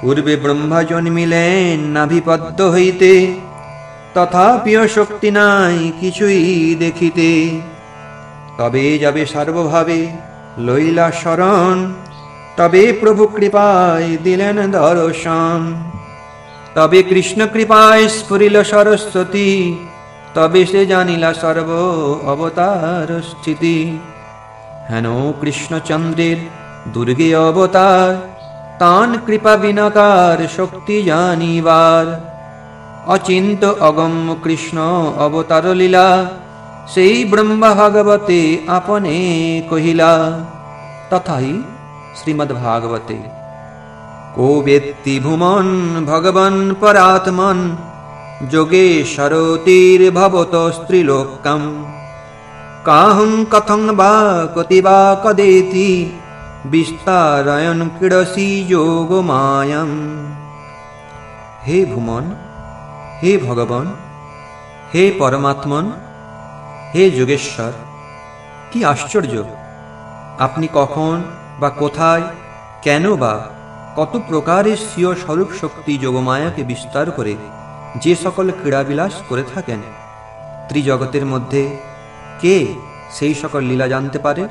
পূর্বে ব্রহ্মা জন্মিলেন নাভিপদ্ম হইতে, তথাপিও শক্তি নাই কিছুই দেখিতে। তবে যাবে সর্বভাবে লইলা শরণ, তবে প্রভু কৃপায় দিলেন দর্শন। তবে কৃষ্ণ কৃপায় স্ফুরিল সরস্বতী, তবে সে জানিলা সর্ব অবতার স্থিতি। হেন কৃষ্ণচন্দ্রের দুর্গে অবতার, তান কৃপা বিনাকার শক্তি জানিবার। অচিন্ত অগম্য কৃষ্ণ অবতার লীলা, সেই ব্রহ্মা ভাগবতে আপনে কহিলা। তথাই শ্রীমদ্ভাগবতে। को वेत्ति भुमन् भगवन् परात्मन्, योगेश्वरोतिर्भवतस्त्रिलोक्यम्। काहं कथं वा कति वा कदेति, विस्तारयन् क्रीडसि योगमायम्। हे भुमन, हे भगवान, हे परमात्मन, हे যোগেশ্বর, কি আশ্চর্য! আপনি কখন বা কোথায়, কেন বা কত প্রকারের স্বীয় স্বরূপ শক্তি যোগমায়াকে বিস্তার করে যে সকল ক্রীড়াবিলাস করে থাকেন, ত্রিজগতের মধ্যে কে সেই সকল লীলা জানতে পারে?